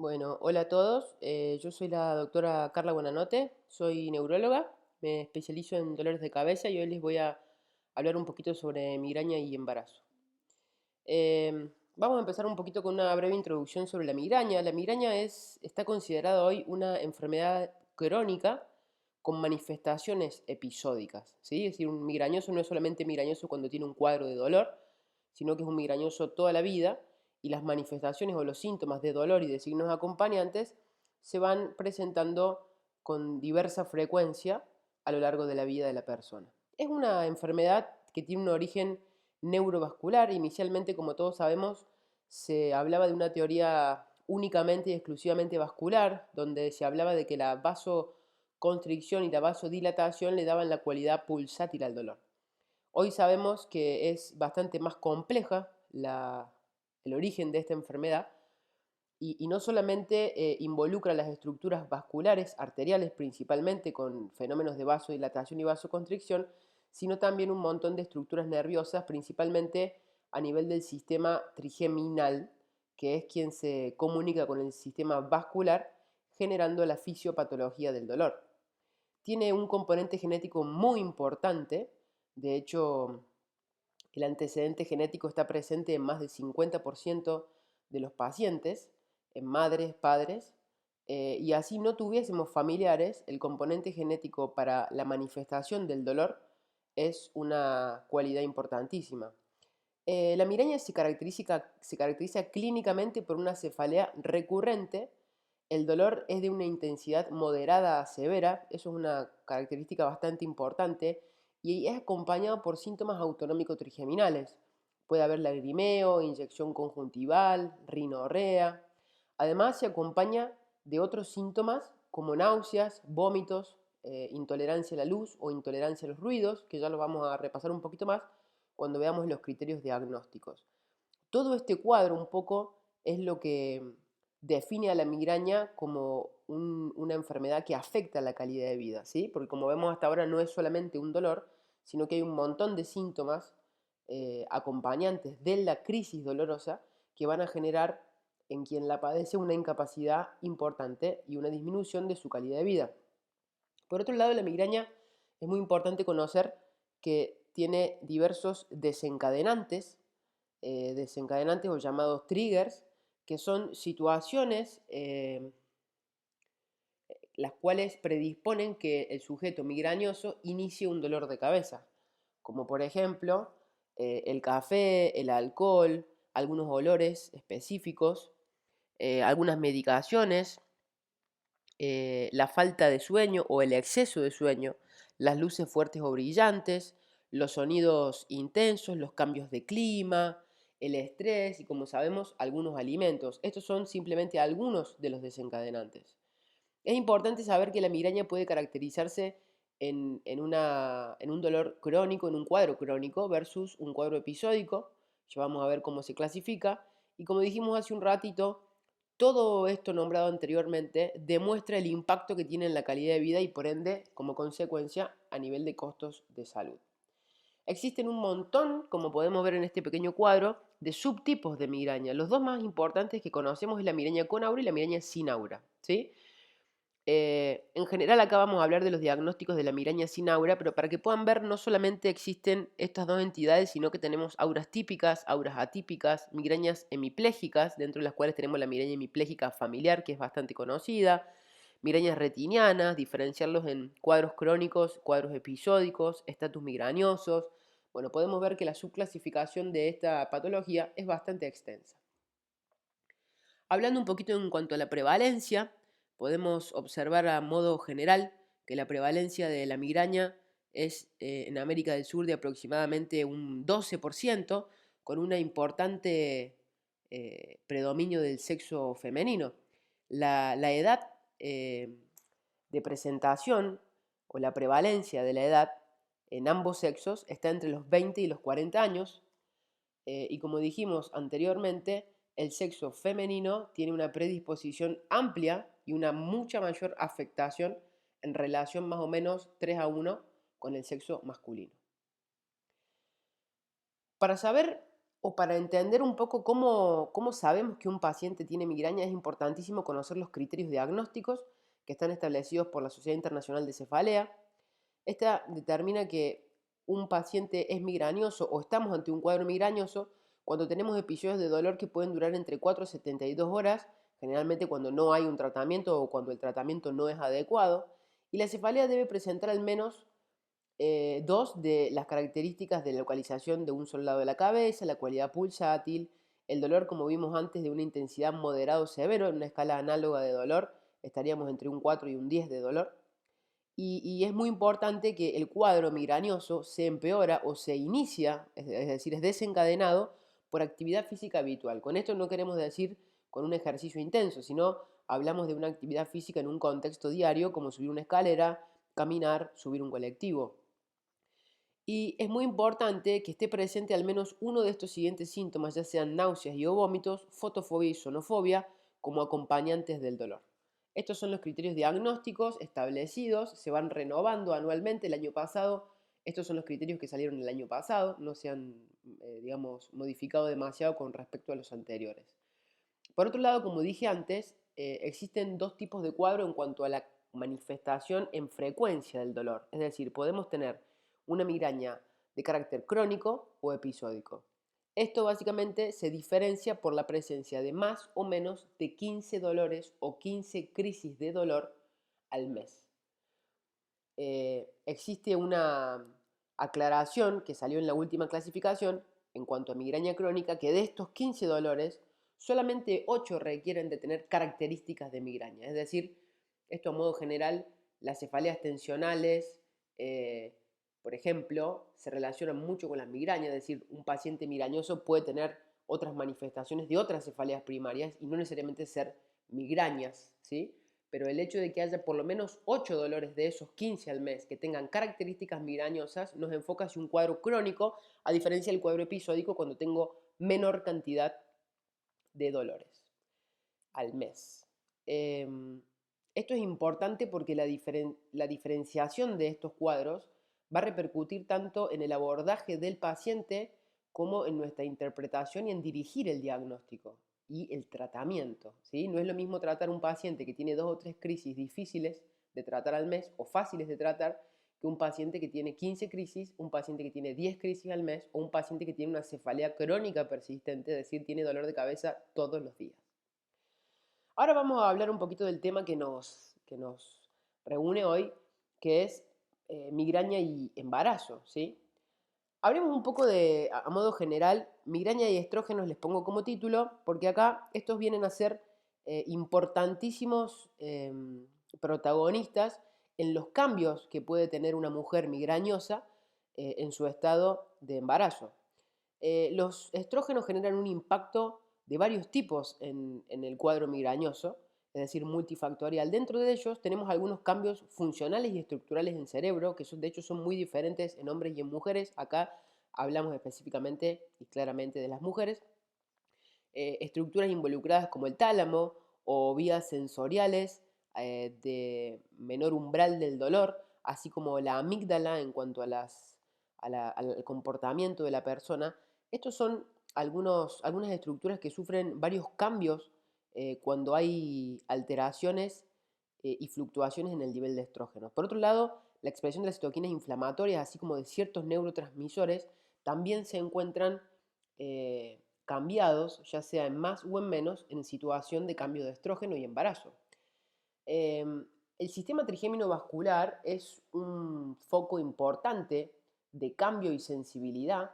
Bueno, hola a todos. Yo soy la doctora Carla Buenanote, soy neuróloga, me especializo en dolores de cabeza y hoy les voy a hablar un poquito sobre migraña y embarazo. Vamos a empezar un poquito con una breve introducción sobre la migraña. La migraña está considerada hoy una enfermedad crónica con manifestaciones episódicas, ¿sí? Es decir, un migrañoso no es solamente migrañoso cuando tiene un cuadro de dolor, sino que es un migrañoso toda la vida y las manifestaciones o los síntomas de dolor y de signos acompañantes se van presentando con diversa frecuencia a lo largo de la vida de la persona. Es una enfermedad que tiene un origen neurovascular. Inicialmente, como todos sabemos, se hablaba de una teoría únicamente y exclusivamente vascular, donde se hablaba de que la vasoconstricción y la vasodilatación le daban la cualidad pulsátil al dolor. Hoy sabemos que es bastante más compleja el origen de esta enfermedad y no solamente involucra las estructuras vasculares, arteriales principalmente, con fenómenos de vasodilatación y vasoconstricción, sino también un montón de estructuras nerviosas, principalmente a nivel del sistema trigeminal, que es quien se comunica con el sistema vascular, generando la fisiopatología del dolor. Tiene un componente genético muy importante. De hecho, el antecedente genético está presente en más del 50% de los pacientes, en madres, padres, y así no tuviésemos familiares, el componente genético para la manifestación del dolor es una cualidad importantísima. La migraña se caracteriza clínicamente por una cefalea recurrente. El dolor es de una intensidad moderada a severa, eso es una característica bastante importante, y es acompañado por síntomas autonómicos trigeminales. Puede haber lagrimeo, inyección conjuntival, rinorrea. Además, se acompaña de otros síntomas como náuseas, vómitos, intolerancia a la luz o intolerancia a los ruidos, que ya lo vamos a repasar un poquito más cuando veamos los criterios diagnósticos. Todo este cuadro un poco es lo que define a la migraña como una enfermedad que afecta la calidad de vida, ¿sí? Porque como vemos hasta ahora no es solamente un dolor, sino que hay un montón de síntomas acompañantes de la crisis dolorosa que van a generar en quien la padece una incapacidad importante y una disminución de su calidad de vida. Por otro lado, la migraña es muy importante conocer que tiene diversos desencadenantes o llamados triggers, que son situaciones las cuales predisponen que el sujeto migrañoso inicie un dolor de cabeza, como por ejemplo el café, el alcohol, algunos olores específicos, algunas medicaciones, la falta de sueño o el exceso de sueño, las luces fuertes o brillantes, los sonidos intensos, los cambios de clima, el estrés y, como sabemos, algunos alimentos. Estos son simplemente algunos de los desencadenantes. Es importante saber que la migraña puede caracterizarse en un dolor crónico, en un cuadro crónico versus un cuadro episódico. Ya vamos a ver cómo se clasifica. Y como dijimos hace un ratito, todo esto nombrado anteriormente demuestra el impacto que tiene en la calidad de vida y por ende, como consecuencia, a nivel de costos de salud. Existen un montón, como podemos ver en este pequeño cuadro, de subtipos de migraña. Los dos más importantes que conocemos es la migraña con aura y la migraña sin aura, ¿sí? En general acá vamos a hablar de los diagnósticos de la migraña sin aura, pero para que puedan ver no solamente existen estas dos entidades, sino que tenemos auras típicas, auras atípicas, migrañas hemiplégicas, dentro de las cuales tenemos la migraña hemiplégica familiar, que es bastante conocida, migrañas retinianas, diferenciarlos en cuadros crónicos, cuadros episódicos, estatus migrañosos. Bueno, podemos ver que la subclasificación de esta patología es bastante extensa. Hablando un poquito en cuanto a la prevalencia, podemos observar a modo general que la prevalencia de la migraña es en América del Sur de aproximadamente un 12%, con una importante predominio del sexo femenino. La edad de presentación o la prevalencia de la edad en ambos sexos está entre los 20 y los 40 años, y como dijimos anteriormente, el sexo femenino tiene una predisposición amplia y una mucha mayor afectación en relación más o menos 3-1 con el sexo masculino. Para saber O para entender un poco cómo sabemos que un paciente tiene migraña, es importantísimo conocer los criterios diagnósticos que están establecidos por la Sociedad Internacional de Cefalea. Esta determina que un paciente es migrañoso o estamos ante un cuadro migrañoso cuando tenemos episodios de dolor que pueden durar entre 4 y 72 horas, generalmente cuando no hay un tratamiento o cuando el tratamiento no es adecuado, y la cefalea debe presentar al menos dos de las características de localización de un solo lado de la cabeza, la cualidad pulsátil, el dolor, como vimos antes, de una intensidad moderado severo, en una escala análoga de dolor, estaríamos entre un 4 y un 10 de dolor. Y es muy importante que el cuadro migrañoso se empeora o se inicia, es decir, es desencadenado por actividad física habitual. Con esto no queremos decir con un ejercicio intenso, sino hablamos de una actividad física en un contexto diario, como subir una escalera, caminar, subir un colectivo. Y es muy importante que esté presente al menos uno de estos siguientes síntomas, ya sean náuseas y o vómitos, fotofobia y sonofobia, como acompañantes del dolor. Estos son los criterios diagnósticos establecidos, se van renovando anualmente. El año pasado, estos son los criterios que salieron el año pasado, no se han, digamos, modificado demasiado con respecto a los anteriores. Por otro lado, como dije antes, existen dos tipos de cuadro en cuanto a la manifestación en frecuencia del dolor. Es decir, podemos tener una migraña de carácter crónico o episódico. Esto básicamente se diferencia por la presencia de más o menos de 15 dolores o 15 crisis de dolor al mes. Existe una aclaración que salió en la última clasificación en cuanto a migraña crónica, que de estos 15 dolores, solamente 8 requieren de tener características de migraña. Es decir, esto a modo general, las cefaleas tensionales, eh, por ejemplo, se relacionan mucho con las migrañas, es decir, un paciente migrañoso puede tener otras manifestaciones de otras cefaleas primarias y no necesariamente ser migrañas, ¿sí? Pero el hecho de que haya por lo menos 8 dolores de esos 15 al mes que tengan características migrañosas nos enfoca hacia un cuadro crónico, a diferencia del cuadro episódico cuando tengo menor cantidad de dolores al mes. Esto es importante porque la diferenciación de estos cuadros va a repercutir tanto en el abordaje del paciente como en nuestra interpretación y en dirigir el diagnóstico y el tratamiento, ¿sí? No es lo mismo tratar un paciente que tiene 2 o 3 crisis difíciles de tratar al mes o fáciles de tratar que un paciente que tiene 15 crisis, un paciente que tiene 10 crisis al mes o un paciente que tiene una cefalea crónica persistente, es decir, tiene dolor de cabeza todos los días. Ahora vamos a hablar un poquito del tema que nos reúne hoy, que es migraña y embarazo, ¿sí? Hablemos un poco de, a modo general, migraña y estrógenos les pongo como título, porque acá estos vienen a ser importantísimos protagonistas en los cambios que puede tener una mujer migrañosa en su estado de embarazo. Los estrógenos generan un impacto de varios tipos en el cuadro migrañoso, es decir, multifactorial. Dentro de ellos tenemos algunos cambios funcionales y estructurales en cerebro, que de hecho son muy diferentes en hombres y en mujeres. Acá hablamos específicamente y claramente de las mujeres. Estructuras involucradas como el tálamo o vías sensoriales de menor umbral del dolor, así como la amígdala en cuanto al comportamiento de la persona. Estos son algunas estructuras que sufren varios cambios cuando hay alteraciones y fluctuaciones en el nivel de estrógeno. Por otro lado, la expresión de las citoquinas inflamatorias, así como de ciertos neurotransmisores, también se encuentran cambiados, ya sea en más o en menos, en situación de cambio de estrógeno y embarazo. El sistema trigémino vascular es un foco importante de cambio y sensibilidad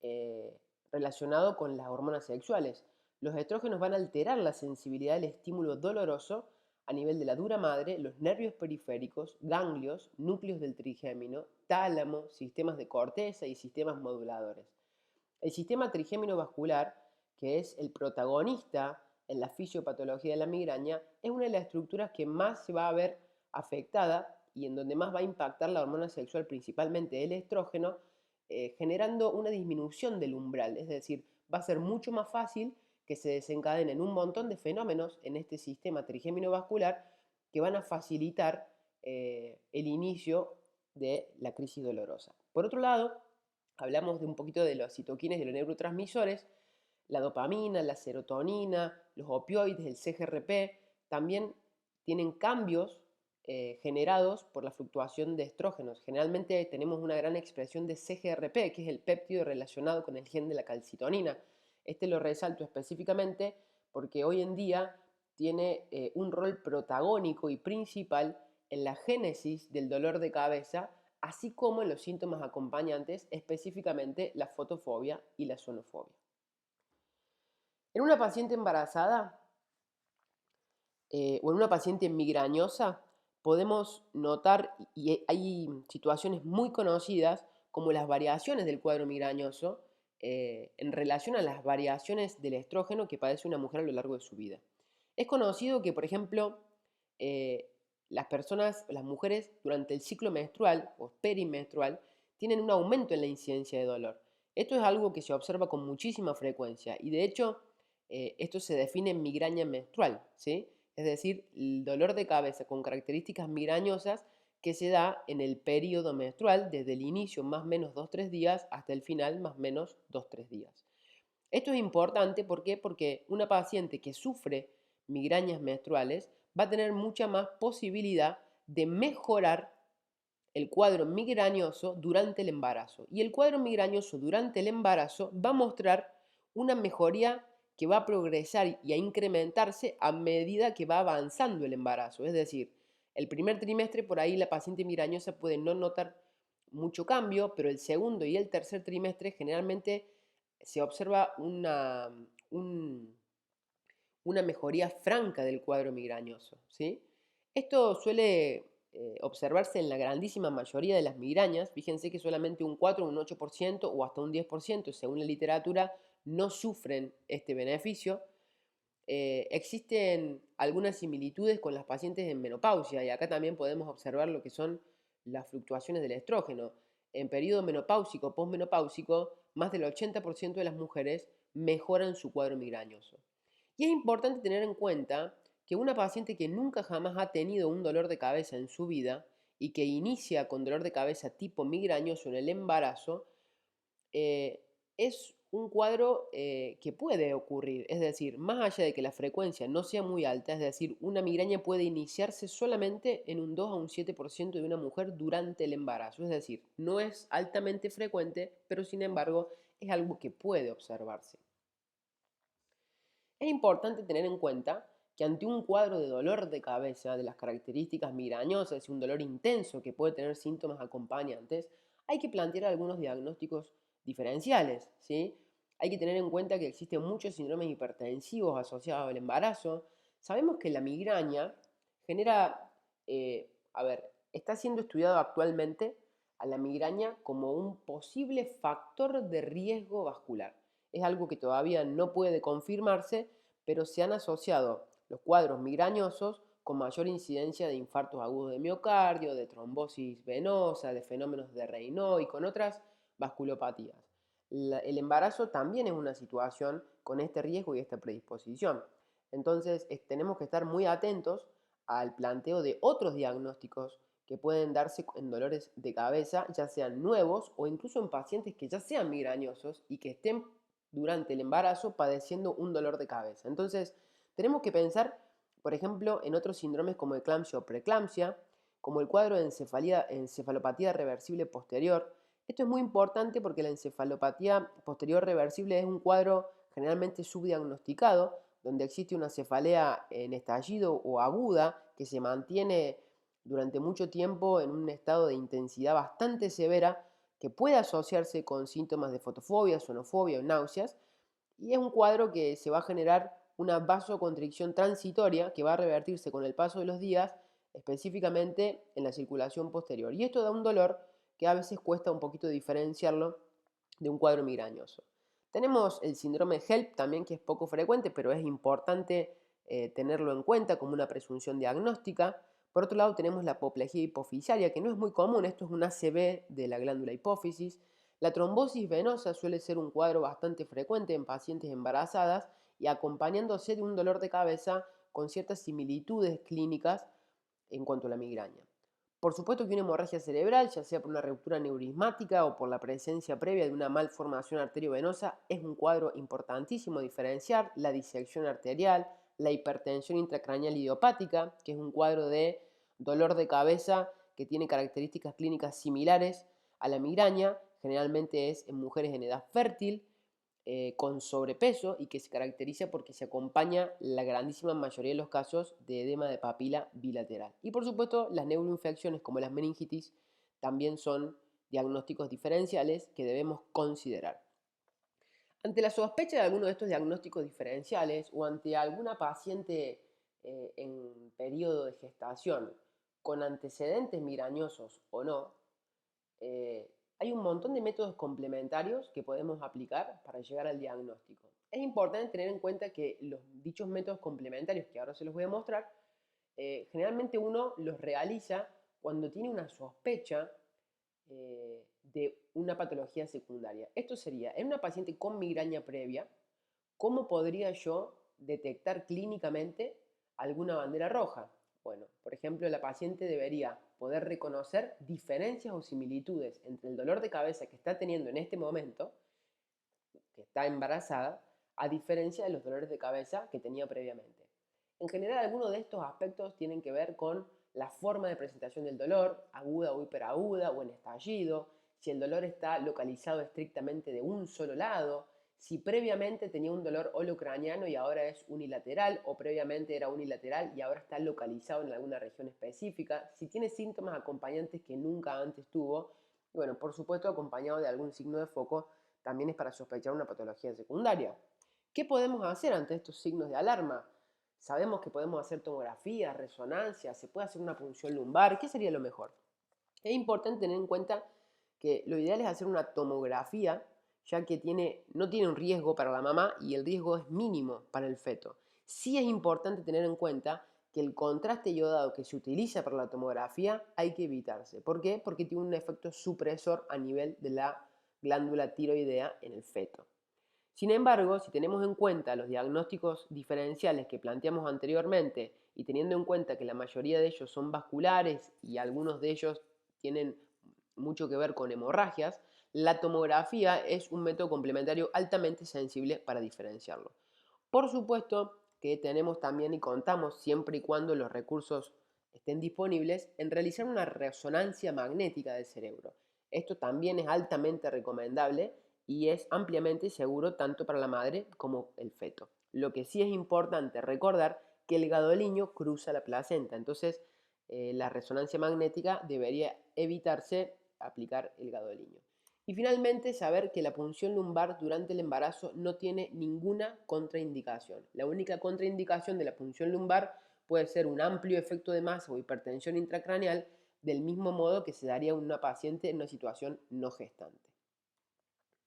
eh, relacionado con las hormonas sexuales. Los estrógenos van a alterar la sensibilidad del estímulo doloroso a nivel de la dura madre, los nervios periféricos, ganglios, núcleos del trigémino, tálamo, sistemas de corteza y sistemas moduladores. El sistema trigémino vascular, que es el protagonista en la fisiopatología de la migraña, es una de las estructuras que más se va a ver afectada y en donde más va a impactar la hormona sexual, principalmente el estrógeno, generando una disminución del umbral, es decir, va a ser mucho más fácil que se desencadenen un montón de fenómenos en este sistema trigémino vascular que van a facilitar el inicio de la crisis dolorosa. Por otro lado, hablamos de un poquito de los citoquinas y de los neurotransmisores, la dopamina, la serotonina, los opioides, el CGRP, también tienen cambios generados por la fluctuación de estrógenos. Generalmente tenemos una gran expresión de CGRP, que es el péptido relacionado con el gen de la calcitonina. Este lo resalto específicamente porque hoy en día tiene un rol protagónico y principal en la génesis del dolor de cabeza, así como en los síntomas acompañantes, específicamente la fotofobia y la sonofobia. En una paciente embarazada o en una paciente migrañosa podemos notar, y hay situaciones muy conocidas, como las variaciones del cuadro migrañoso en relación a las variaciones del estrógeno que padece una mujer a lo largo de su vida. Es conocido que, por ejemplo, eh, las mujeres durante el ciclo menstrual o perimenstrual tienen un aumento en la incidencia de dolor. Esto es algo que se observa con muchísima frecuencia y de hecho esto se define en migraña menstrual, ¿sí? Es decir, el dolor de cabeza con características migrañosas que se da en el periodo menstrual desde el inicio más o menos 2-3 días hasta el final más o menos 2-3 días. Esto es importante, ¿por qué? Porque una paciente que sufre migrañas menstruales va a tener mucha más posibilidad de mejorar el cuadro migrañoso durante el embarazo. Y el cuadro migrañoso durante el embarazo va a mostrar una mejoría que va a progresar y a incrementarse a medida que va avanzando el embarazo. Es decir, el primer trimestre por ahí la paciente migrañosa puede no notar mucho cambio, pero el segundo y el tercer trimestre generalmente se observa un, una mejoría franca del cuadro migrañoso, ¿sí? Esto suele observarse en la grandísima mayoría de las migrañas. Fíjense que solamente un 4, un 8% o hasta un 10%, según la literatura, no sufren este beneficio. Existen algunas similitudes con las pacientes en menopausia y acá también podemos observar lo que son las fluctuaciones del estrógeno. En periodo menopáusico, posmenopáusico, más del 80% de las mujeres mejoran su cuadro migrañoso. Y es importante tener en cuenta que una paciente que nunca jamás ha tenido un dolor de cabeza en su vida y que inicia con dolor de cabeza tipo migrañoso en el embarazo, eh, es un cuadro que puede ocurrir. Es decir, más allá de que la frecuencia no sea muy alta, es decir, una migraña puede iniciarse solamente en un 2 a un 7% de una mujer durante el embarazo. Es decir, no es altamente frecuente, pero sin embargo es algo que puede observarse. Es importante tener en cuenta que ante un cuadro de dolor de cabeza de las características migrañosas y un dolor intenso que puede tener síntomas acompañantes, hay que plantear algunos diagnósticos diferenciales, ¿sí? Hay que tener en cuenta que existen muchos síndromes hipertensivos asociados al embarazo. Sabemos que la migraña genera, está siendo estudiado actualmente a la migraña como un posible factor de riesgo vascular. Es algo que todavía no puede confirmarse, pero se han asociado los cuadros migrañosos con mayor incidencia de infartos agudos de miocardio, de trombosis venosa, de fenómenos de Raynaud y con otras vasculopatías. El embarazo también es una situación con este riesgo y esta predisposición. Entonces tenemos que estar muy atentos al planteo de otros diagnósticos que pueden darse en dolores de cabeza, ya sean nuevos o incluso en pacientes que ya sean migrañosos y que estén durante el embarazo padeciendo un dolor de cabeza. Entonces, tenemos que pensar, por ejemplo, en otros síndromes como eclampsia o preeclampsia, como el cuadro de encefalopatía reversible posterior. Esto es muy importante porque la encefalopatía posterior reversible es un cuadro generalmente subdiagnosticado, donde existe una cefalea en estallido o aguda que se mantiene durante mucho tiempo en un estado de intensidad bastante severa que puede asociarse con síntomas de fotofobia, sonofobia o náuseas, y es un cuadro que se va a generar una vasoconstricción transitoria que va a revertirse con el paso de los días, específicamente en la circulación posterior. Y esto da un dolor que a veces cuesta un poquito diferenciarlo de un cuadro migrañoso. Tenemos el síndrome de HELP también, que es poco frecuente, pero es importante tenerlo en cuenta como una presunción diagnóstica. Por otro lado, tenemos la apoplejía hipoficiaria, que no es muy común, esto es un ACV de la glándula hipófisis. La trombosis venosa suele ser un cuadro bastante frecuente en pacientes embarazadas y acompañándose de un dolor de cabeza con ciertas similitudes clínicas en cuanto a la migraña. Por supuesto que una hemorragia cerebral, ya sea por una ruptura neurismática o por la presencia previa de una malformación arteriovenosa, es un cuadro importantísimo a diferenciar. La disección arterial, la hipertensión intracraneal idiopática, que es un cuadro de dolor de cabeza que tiene características clínicas similares a la migraña, generalmente es en mujeres en edad fértil, con sobrepeso y que se caracteriza porque se acompaña la grandísima mayoría de los casos de edema de papila bilateral. Y por supuesto, las neuroinfecciones como las meningitis también son diagnósticos diferenciales que debemos considerar. Ante la sospecha de alguno de estos diagnósticos diferenciales o ante alguna paciente en periodo de gestación con antecedentes migrañosos o no, hay un montón de métodos complementarios que podemos aplicar para llegar al diagnóstico. Es importante tener en cuenta que dichos métodos complementarios, que ahora se los voy a mostrar, generalmente uno los realiza cuando tiene una sospecha de una patología secundaria. Esto sería, en una paciente con migraña previa, ¿cómo podría yo detectar clínicamente alguna bandera roja? Bueno, por ejemplo, la paciente debería poder reconocer diferencias o similitudes entre el dolor de cabeza que está teniendo en este momento, que está embarazada, a diferencia de los dolores de cabeza que tenía previamente. En general, algunos de estos aspectos tienen que ver con la forma de presentación del dolor, aguda o hiperaguda o en estallido, si el dolor está localizado estrictamente de un solo lado, si previamente tenía un dolor holocraniano y ahora es unilateral, o previamente era unilateral y ahora está localizado en alguna región específica, si tiene síntomas acompañantes que nunca antes tuvo, y bueno, por supuesto acompañado de algún signo de foco, también es para sospechar una patología secundaria. ¿Qué podemos hacer ante estos signos de alarma? Sabemos que podemos hacer tomografía, resonancia, se puede hacer una punción lumbar, ¿qué sería lo mejor? Es importante tener en cuenta que lo ideal es hacer una tomografía, ya que no tiene un riesgo para la mamá y el riesgo es mínimo para el feto. Sí es importante tener en cuenta que el contraste iodado que se utiliza para la tomografía hay que evitarse. ¿Por qué? Porque tiene un efecto supresor a nivel de la glándula tiroidea en el feto. Sin embargo, si tenemos en cuenta los diagnósticos diferenciales que planteamos anteriormente y teniendo en cuenta que la mayoría de ellos son vasculares y algunos de ellos tienen mucho que ver con hemorragias, la tomografía es un método complementario altamente sensible para diferenciarlo. Por supuesto que tenemos también y contamos, siempre y cuando los recursos estén disponibles, en realizar una resonancia magnética del cerebro. Esto también es altamente recomendable y es ampliamente seguro tanto para la madre como el feto. Lo que sí es importante recordar que el gadoliño cruza la placenta, entonces la resonancia magnética debería evitarse aplicar el gadoliño. Y finalmente, saber que la punción lumbar durante el embarazo no tiene ninguna contraindicación. La única contraindicación de la punción lumbar puede ser un amplio efecto de masa o hipertensión intracraneal, del mismo modo que se daría en una paciente en una situación no gestante.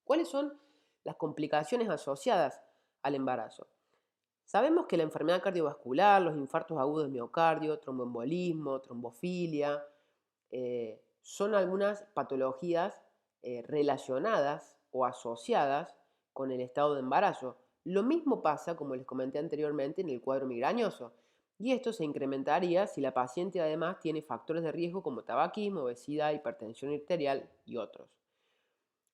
¿Cuáles son las complicaciones asociadas al embarazo? Sabemos que la enfermedad cardiovascular, los infartos agudos de miocardio, tromboembolismo, trombofilia, son algunas patologías relacionadas o asociadas con el estado de embarazo. Lo mismo pasa, como les comenté anteriormente, en el cuadro migrañoso. Y esto se incrementaría si la paciente además tiene factores de riesgo como tabaquismo, obesidad, hipertensión arterial y otros.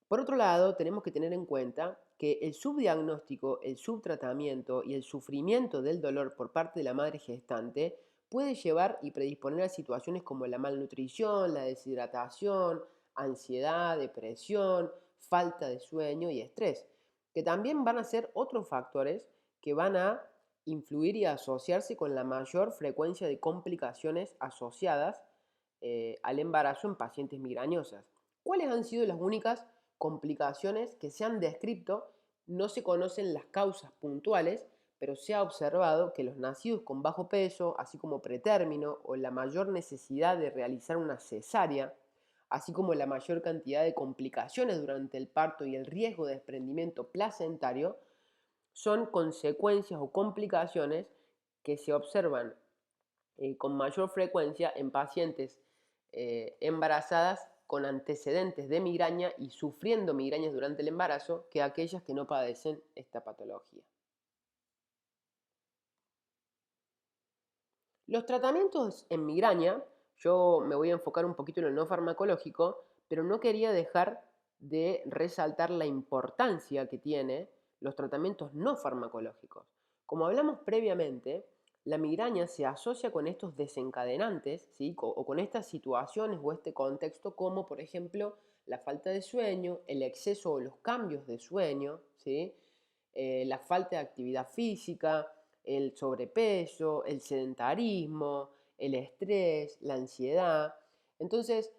Por otro lado, tenemos que tener en cuenta que el subdiagnóstico, el subtratamiento y el sufrimiento del dolor por parte de la madre gestante puede llevar y predisponer a situaciones como la malnutrición, la deshidratación, ansiedad, depresión, falta de sueño y estrés, que también van a ser otros factores que van a influir y asociarse con la mayor frecuencia de complicaciones asociadas al embarazo en pacientes migrañosas. ¿Cuáles han sido las únicas complicaciones que se han descrito? No se conocen las causas puntuales, pero se ha observado que los nacidos con bajo peso, así como pretérmino o la mayor necesidad de realizar una cesárea, así como la mayor cantidad de complicaciones durante el parto y el riesgo de desprendimiento placentario, son consecuencias o complicaciones que se observan con mayor frecuencia en pacientes embarazadas con antecedentes de migraña y sufriendo migrañas durante el embarazo que aquellas que no padecen esta patología. Los tratamientos en migraña Yo me voy a enfocar un poquito en lo no farmacológico, pero no quería dejar de resaltar la importancia que tiene los tratamientos no farmacológicos. Como hablamos previamente, la migraña se asocia con estos desencadenantes, ¿sí? O con estas situaciones o este contexto, como por ejemplo la falta de sueño, el exceso o los cambios de sueño, ¿sí? La falta de actividad física, el sobrepeso, el sedentarismo, el estrés, la ansiedad. Entonces,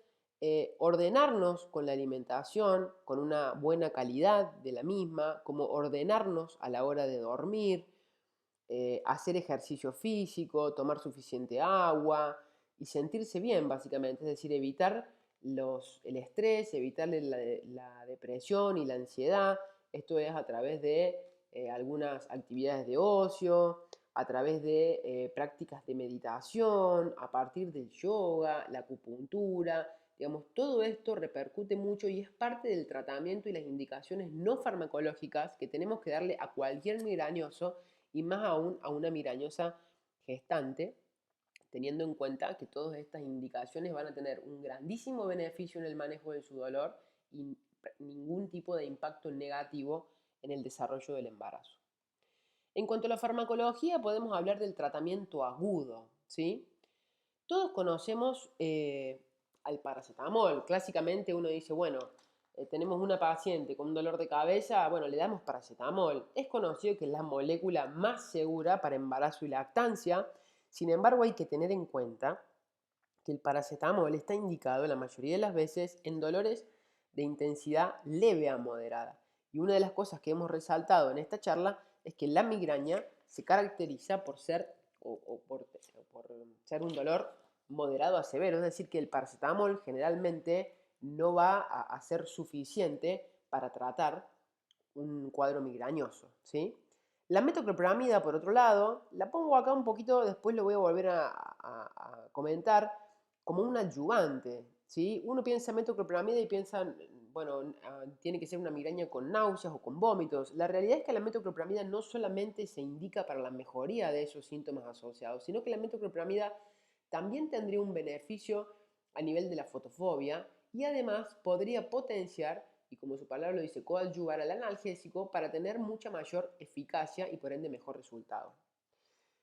ordenarnos con la alimentación, con una buena calidad de la misma, como ordenarnos a la hora de dormir, hacer ejercicio físico, tomar suficiente agua y sentirse bien, básicamente. Es decir, evitar el estrés, evitar la depresión y la ansiedad. Esto es a través de algunas actividades de ocio, a través de prácticas de meditación, a partir del yoga, la acupuntura. Digamos, todo esto repercute mucho y es parte del tratamiento y las indicaciones no farmacológicas que tenemos que darle a cualquier migrañoso y más aún a una migrañosa gestante, teniendo en cuenta que todas estas indicaciones van a tener un grandísimo beneficio en el manejo de su dolor y ningún tipo de impacto negativo en el desarrollo del embarazo. En cuanto a la farmacología, podemos hablar del tratamiento agudo, ¿sí? Todos conocemos al paracetamol. Clásicamente uno dice, bueno, tenemos una paciente con un dolor de cabeza, bueno, le damos paracetamol. Es conocido que es la molécula más segura para embarazo y lactancia. Sin embargo, hay que tener en cuenta que el paracetamol está indicado la mayoría de las veces en dolores de intensidad leve a moderada. Y una de las cosas que hemos resaltado en esta charla es que la migraña se caracteriza por ser, por ser un dolor moderado a severo, es decir, que el paracetamol generalmente no va a ser suficiente para tratar un cuadro migrañoso, ¿sí? La metoclopramida, por otro lado, la pongo acá un poquito, después lo voy a volver a comentar, como un adyuvante, ¿sí? Uno piensa metoclopramida y piensa, bueno, tiene que ser una migraña con náuseas o con vómitos. La realidad es que la metoclopramida no solamente se indica para la mejoría de esos síntomas asociados, sino que la metoclopramida también tendría un beneficio a nivel de la fotofobia y además podría potenciar, y como su palabra lo dice, coadyuvar al analgésico para tener mucha mayor eficacia y por ende mejor resultado.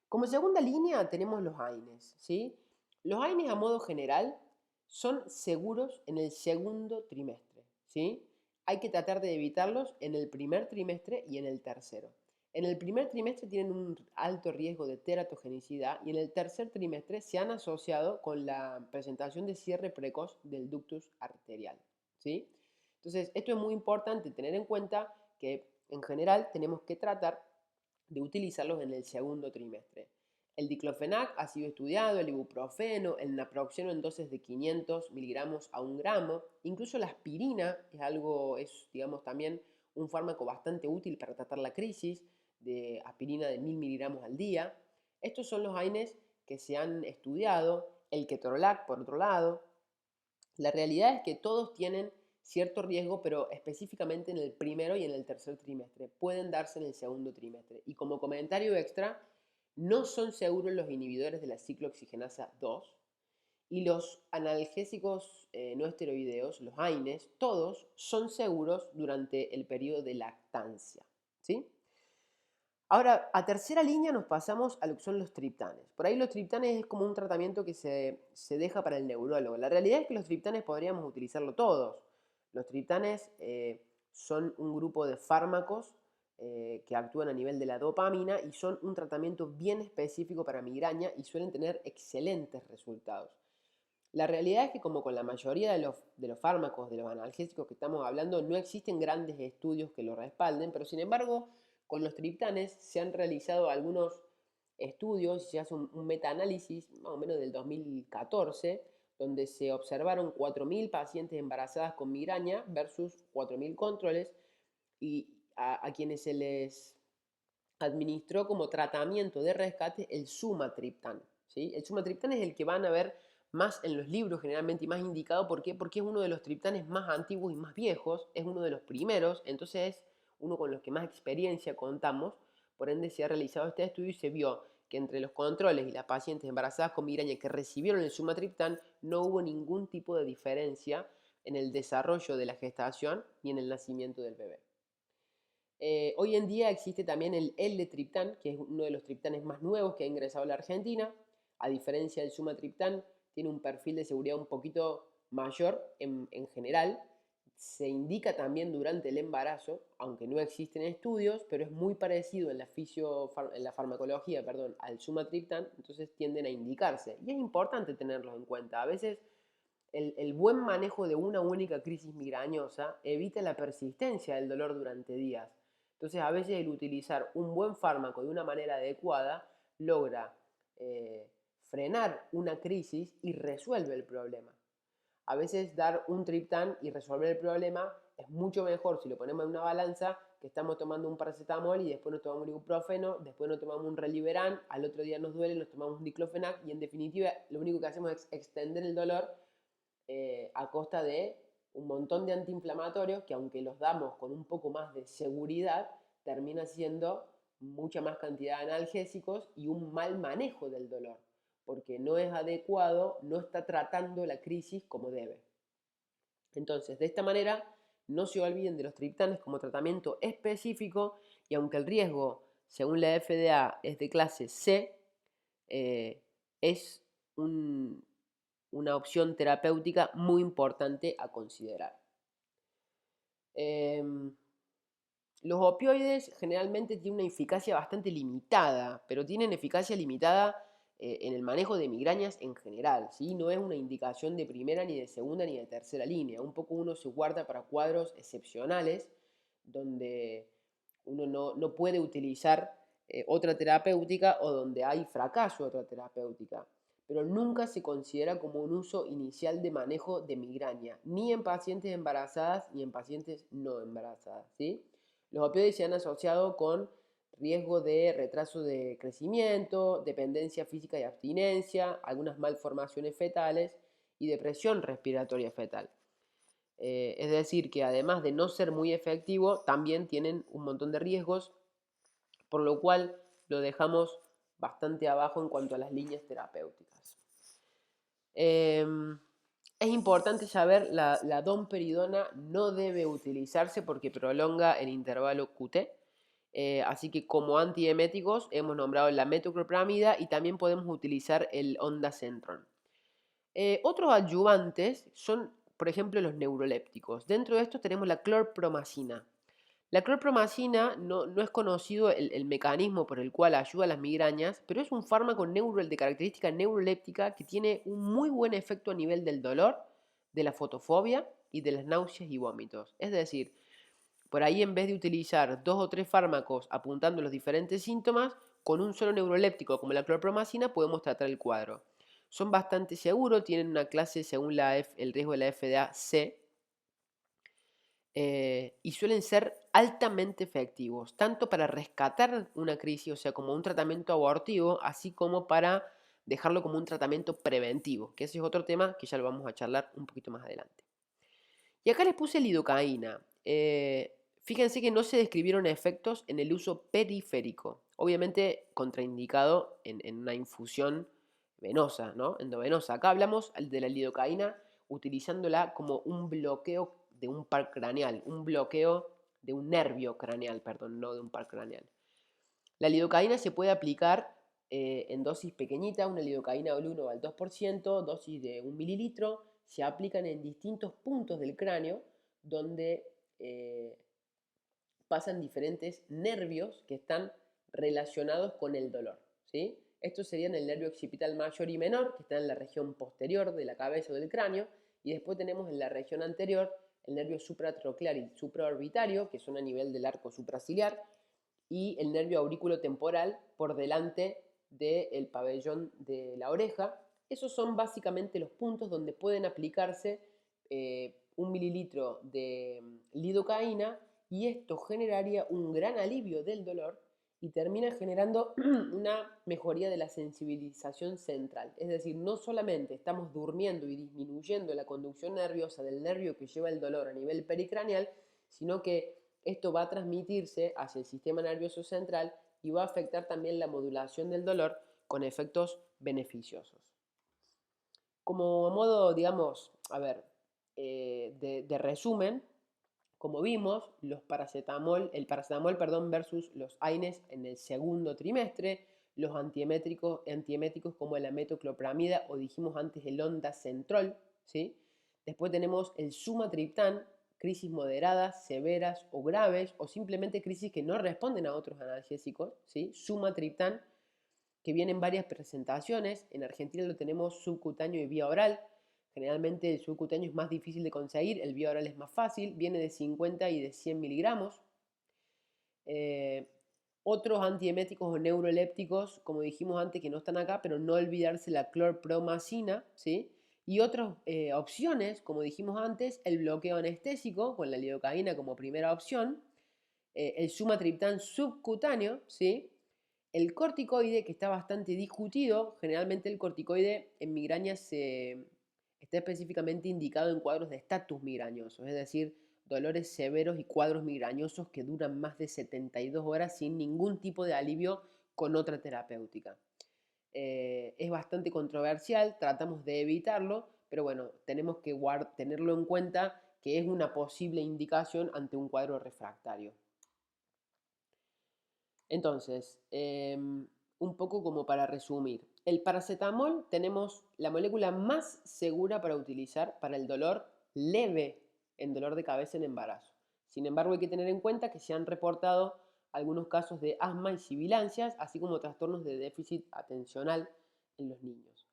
Como segunda línea tenemos los AINES, ¿sí? Los AINES a modo general son seguros en el segundo trimestre, ¿sí? Hay que tratar de evitarlos en el primer trimestre y en el tercero. En el primer trimestre tienen un alto riesgo de teratogenicidad y en el tercer trimestre se han asociado con la presentación de cierre precoz del ductus arterial, ¿sí? Entonces, esto es muy importante tener en cuenta que en general tenemos que tratar de utilizarlos en el segundo trimestre. El diclofenac ha sido estudiado, el ibuprofeno, el naproxeno en dosis de 500 miligramos a 1 gramo, incluso la aspirina es algo, es digamos también un fármaco bastante útil para tratar la crisis, de aspirina de 1000 miligramos al día. Estos son los AINES que se han estudiado, el ketorolac por otro lado. La realidad es que todos tienen cierto riesgo, pero específicamente en el primero y en el tercer trimestre. Pueden darse en el segundo trimestre. Y como comentario extra, no son seguros los inhibidores de la ciclooxigenasa 2 y los analgésicos no esteroideos, los AINES, todos son seguros durante el periodo de lactancia, ¿sí? Ahora, a tercera línea nos pasamos a lo que son los triptanes. Por ahí los triptanes es como un tratamiento que se deja para el neurólogo. La realidad es que los triptanes podríamos utilizarlo todos. Los triptanes son un grupo de fármacos que actúan a nivel de la dopamina y son un tratamiento bien específico para migraña y suelen tener excelentes resultados. La realidad es que como con la mayoría de los fármacos, de los analgésicos que estamos hablando, no existen grandes estudios que lo respalden, pero sin embargo, con los triptanes se han realizado algunos estudios, se hace un metaanálisis más o menos del 2014, donde se observaron 4.000 pacientes embarazadas con migraña versus 4.000 controles y a quienes se les administró como tratamiento de rescate el sumatriptán, ¿sí? El sumatriptán es el que van a ver más en los libros generalmente y más indicado. ¿Por qué? Porque es uno de los triptanes más antiguos y más viejos, es uno de los primeros, entonces es uno con los que más experiencia contamos, por ende se ha realizado este estudio y se vio que entre los controles y las pacientes embarazadas con migraña que recibieron el sumatriptán no hubo ningún tipo de diferencia en el desarrollo de la gestación ni en el nacimiento del bebé. Hoy en día existe también el L-triptán, que es uno de los triptanes más nuevos que ha ingresado a la Argentina. A diferencia del sumatriptán, tiene un perfil de seguridad un poquito mayor en general. Se indica también durante el embarazo, aunque no existen estudios, pero es muy parecido en la farmacología, perdón, al sumatriptán, entonces tienden a indicarse. Y es importante tenerlos en cuenta. A veces el buen manejo de una única crisis migrañosa evita la persistencia del dolor durante días. Entonces, a veces el utilizar un buen fármaco de una manera adecuada logra frenar una crisis y resuelve el problema. A veces dar un triptán y resolver el problema es mucho mejor si lo ponemos en una balanza que estamos tomando un paracetamol y después nos tomamos un ibuprofeno, después nos tomamos un Reliberan, al otro día nos duele, nos tomamos un diclofenac y en definitiva lo único que hacemos es extender el dolor a costa de un montón de antiinflamatorios que aunque los damos con un poco más de seguridad, termina siendo mucha más cantidad de analgésicos y un mal manejo del dolor, porque no es adecuado, no está tratando la crisis como debe. Entonces, de esta manera, no se olviden de los triptanes como tratamiento específico y aunque el riesgo, según la FDA, es de clase C, es una opción terapéutica muy importante a considerar. Los opioides generalmente tienen una eficacia bastante limitada, pero tienen eficacia limitada en el manejo de migrañas en general, ¿sí? No es una indicación de primera, ni de segunda, ni de tercera línea. Un poco uno se guarda para cuadros excepcionales donde uno no puede utilizar otra terapéutica o donde hay fracaso de otra terapéutica. Pero nunca se considera como un uso inicial de manejo de migraña, ni en pacientes embarazadas ni en pacientes no embarazadas, ¿sí? Los opioides se han asociado con riesgo de retraso de crecimiento, dependencia física y abstinencia, algunas malformaciones fetales y depresión respiratoria fetal. Es decir, que además de no ser muy efectivo, también tienen un montón de riesgos, por lo cual lo dejamos bastante abajo en cuanto a las líneas terapéuticas. Es importante saber, la domperidona no debe utilizarse porque prolonga el intervalo QT, así que como antieméticos hemos nombrado la metoclopramida y también podemos utilizar el ondansetron. Otros adyuvantes son, por ejemplo, los neurolépticos. Dentro de estos tenemos la clorpromacina. La clorpromacina no es conocido el mecanismo por el cual ayuda a las migrañas, pero es un fármaco de característica neuroléptica que tiene un muy buen efecto a nivel del dolor, de la fotofobia y de las náuseas y vómitos. Es decir, por ahí en vez de utilizar 2 o 3 fármacos apuntando los diferentes síntomas, con un solo neuroléptico como la clorpromacina podemos tratar el cuadro. Son bastante seguros, tienen una clase según el riesgo de la FDA C, y suelen ser altamente efectivos, tanto para rescatar una crisis, o sea, como un tratamiento abortivo, así como para dejarlo como un tratamiento preventivo, que ese es otro tema que ya lo vamos a charlar un poquito más adelante. Y acá les puse lidocaína. Fíjense que no se describieron efectos en el uso periférico, obviamente contraindicado en una infusión venosa, ¿no? Endovenosa. Acá hablamos de la lidocaína utilizándola como un bloqueo de un par craneal, un bloqueo de un nervio craneal, perdón, no de un par craneal. La lidocaína se puede aplicar en dosis pequeñitas, una lidocaína al 1 o al 2%, dosis de 1 mililitro, se aplican en distintos puntos del cráneo donde pasan diferentes nervios que están relacionados con el dolor, ¿sí? Estos serían el nervio occipital mayor y menor, que está en la región posterior de la cabeza o del cráneo, y después tenemos en la región anterior el nervio supratroclear y supraorbitario, que son a nivel del arco supraciliar, y el nervio auriculotemporal por delante del pabellón de la oreja. Esos son básicamente los puntos donde pueden aplicarse 1 mililitro de lidocaína y esto generaría un gran alivio del dolor y termina generando una mejoría de la sensibilización central. Es decir, no solamente estamos durmiendo y disminuyendo la conducción nerviosa del nervio que lleva el dolor a nivel pericraneal, sino que esto va a transmitirse hacia el sistema nervioso central y va a afectar también la modulación del dolor con efectos beneficiosos. Como modo, digamos, a ver, de resumen, como vimos, el paracetamol, perdón, versus los AINES en el segundo trimestre, los antieméticos como la metoclopramida o dijimos antes el ondansetron, ¿sí? Después tenemos el sumatriptán, crisis moderadas, severas o graves, o simplemente crisis que no responden a otros analgésicos, ¿sí? Sumatriptán, que viene en varias presentaciones. En Argentina lo tenemos subcutáneo y vía oral. Generalmente el subcutáneo es más difícil de conseguir, el vía oral es más fácil, viene de 50 y de 100 miligramos. Otros antieméticos o neurolépticos, como dijimos antes, que no están acá, pero no olvidarse la clorpromazina, ¿sí? Y otras opciones, como dijimos antes, el bloqueo anestésico con la lidocaína como primera opción, el sumatriptán subcutáneo, ¿sí? El corticoide, que está bastante discutido, generalmente el corticoide en migraña está específicamente indicado en cuadros de estatus migrañoso, es decir, dolores severos y cuadros migrañosos que duran más de 72 horas sin ningún tipo de alivio con otra terapéutica. Es bastante controversial, tratamos de evitarlo, pero bueno, tenemos que tenerlo en cuenta que es una posible indicación ante un cuadro refractario. Entonces, un poco como para resumir, el paracetamol tenemos la molécula más segura para utilizar para el dolor leve en dolor de cabeza en embarazo. Sin embargo, hay que tener en cuenta que se han reportado algunos casos de asma y sibilancias, así como trastornos de déficit atencional en los niños.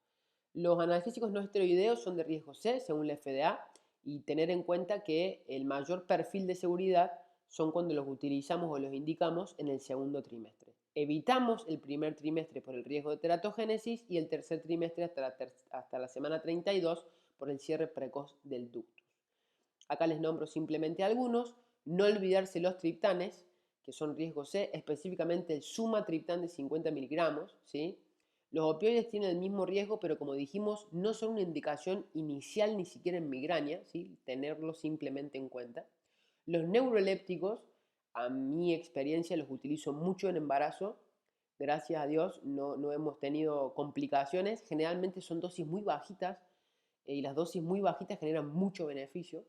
Los analgésicos no esteroideos son de riesgo C, según la FDA, y tener en cuenta que el mayor perfil de seguridad son cuando los utilizamos o los indicamos en el segundo trimestre. Evitamos el primer trimestre por el riesgo de teratogénesis y el tercer trimestre hasta la semana 32 por el cierre precoz del ductus. Acá les nombro simplemente algunos. No olvidarse los triptanes, que son riesgo C, específicamente el sumatriptán de 50 miligramos, ¿sí? Los opioides tienen el mismo riesgo, pero como dijimos, no son una indicación inicial ni siquiera en migraña, ¿sí? Tenerlo simplemente en cuenta. Los neurolépticos, a mi experiencia, los utilizo mucho en embarazo. Gracias a Dios no hemos tenido complicaciones. Generalmente son dosis muy bajitas y las dosis muy bajitas generan mucho beneficio.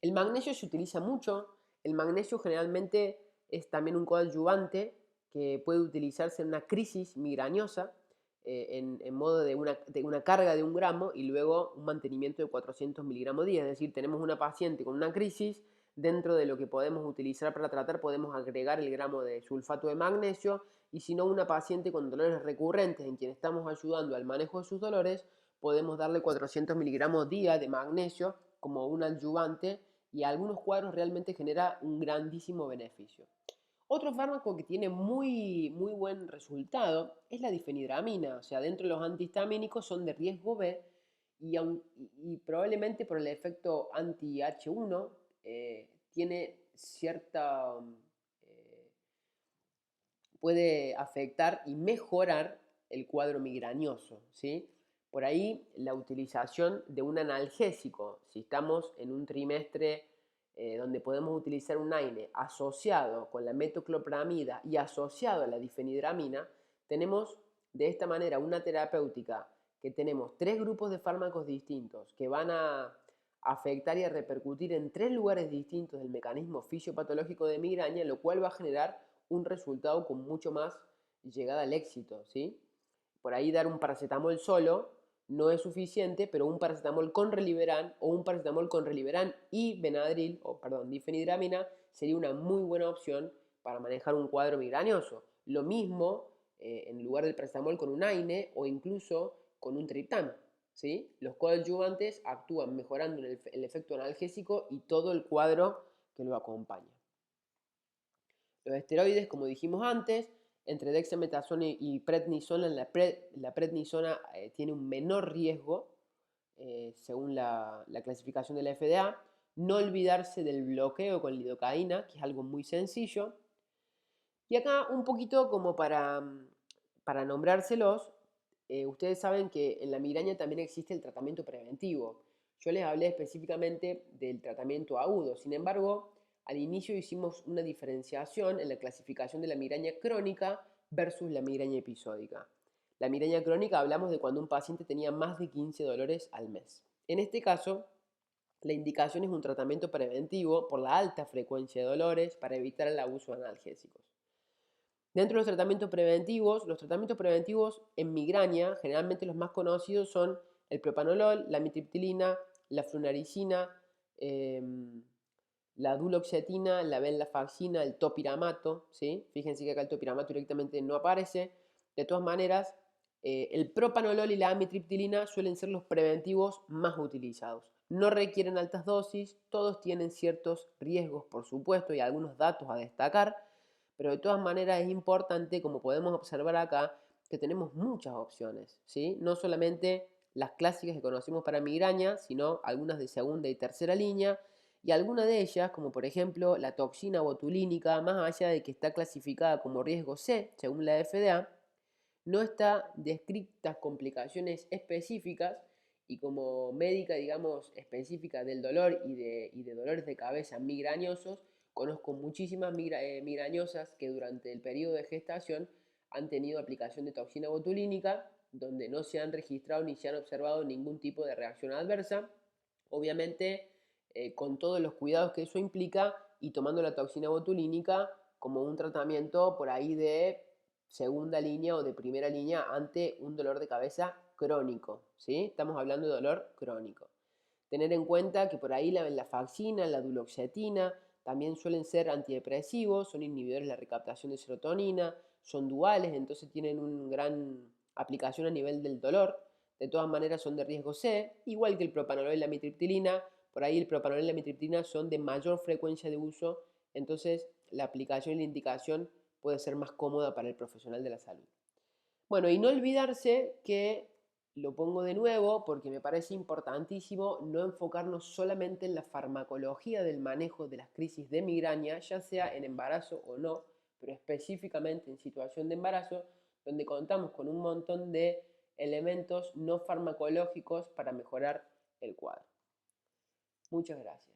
El magnesio se utiliza mucho. El magnesio generalmente es también un coadyuvante que puede utilizarse en una crisis migrañosa en modo de una carga de 1 gramo y luego un mantenimiento de 400 miligramos día. Es decir, tenemos una paciente con una crisis, dentro de lo que podemos utilizar para tratar podemos agregar el gramo de sulfato de magnesio y si no una paciente con dolores recurrentes en quien estamos ayudando al manejo de sus dolores, podemos darle 400 miligramos día de magnesio como un adyuvante y a algunos cuadros realmente genera un grandísimo beneficio. Otro fármaco que tiene muy buen resultado es la difenidramina, o sea, dentro de los antihistamínicos son de riesgo B y probablemente por el efecto anti-H1 tiene cierta, eh, puede afectar y mejorar el cuadro migrañoso, ¿sí? Por ahí la utilización de un analgésico, si estamos en un trimestre donde podemos utilizar un AINE asociado con la metoclopramida y asociado a la difenidramina, tenemos de esta manera una terapéutica que tenemos 3 grupos de fármacos distintos que van a afectar y a repercutir en 3 lugares distintos del mecanismo fisiopatológico de migraña, lo cual va a generar un resultado con mucho más llegada al éxito, ¿sí? Por ahí dar un paracetamol solo no es suficiente, pero un paracetamol con Reliberan o un paracetamol con Reliberan y Benadryl, o perdón, difenidramina, sería una muy buena opción para manejar un cuadro migrañoso. Lo mismo en lugar del paracetamol con un AINE o incluso con un triptán, ¿sí? Los coadyuvantes actúan mejorando el efecto analgésico y todo el cuadro que lo acompaña. Los esteroides, como dijimos antes, entre dexametasona y prednisona, la prednisona tiene un menor riesgo según la clasificación de la FDA. No olvidarse del bloqueo con lidocaína, que es algo muy sencillo. Y acá un poquito como para nombrárselos, ustedes saben que en la migraña también existe el tratamiento preventivo. Yo les hablé específicamente del tratamiento agudo. Sin embargo, al inicio hicimos una diferenciación en la clasificación de la migraña crónica versus la migraña episódica. La migraña crónica hablamos de cuando un paciente tenía más de 15 dolores al mes. En este caso, la indicación es un tratamiento preventivo por la alta frecuencia de dolores para evitar el abuso de analgésicos. Dentro de los tratamientos preventivos en migraña, generalmente los más conocidos son el propanolol, la amitriptilina, la flunaricina, la duloxetina, la venlafaxina, el topiramato, ¿sí? Fíjense que acá el topiramato directamente no aparece. De todas maneras, el propanolol y la amitriptilina suelen ser los preventivos más utilizados. No requieren altas dosis, todos tienen ciertos riesgos, por supuesto, y algunos datos a destacar, pero de todas maneras es importante, como podemos observar acá, que tenemos muchas opciones, ¿sí? No solamente las clásicas que conocemos para migraña, sino algunas de segunda y tercera línea, y algunas de ellas, como por ejemplo la toxina botulínica, más allá de que está clasificada como riesgo C, según la FDA, no está descritas complicaciones específicas y como médica, digamos, específica del dolor y de dolores de cabeza migrañosos, conozco muchísimas migrañosas que durante el periodo de gestación han tenido aplicación de toxina botulínica, donde no se han registrado ni se han observado ningún tipo de reacción adversa. Obviamente, con todos los cuidados que eso implica y tomando la toxina botulínica como un tratamiento por ahí de segunda línea o de primera línea ante un dolor de cabeza crónico, ¿sí? Estamos hablando de dolor crónico. Tener en cuenta que por ahí la venlafaxina, la duloxetina, también suelen ser antidepresivos, son inhibidores de la recaptación de serotonina, son duales, entonces tienen una gran aplicación a nivel del dolor. De todas maneras son de riesgo C, igual que el propanolol y la amitriptilina. Por ahí el propanolol y la amitriptilina son de mayor frecuencia de uso, entonces la aplicación y la indicación puede ser más cómoda para el profesional de la salud. Bueno, y no olvidarse que, lo pongo de nuevo porque me parece importantísimo, no enfocarnos solamente en la farmacología del manejo de las crisis de migraña, ya sea en embarazo o no, pero específicamente en situación de embarazo, donde contamos con un montón de elementos no farmacológicos para mejorar el cuadro. Muchas gracias.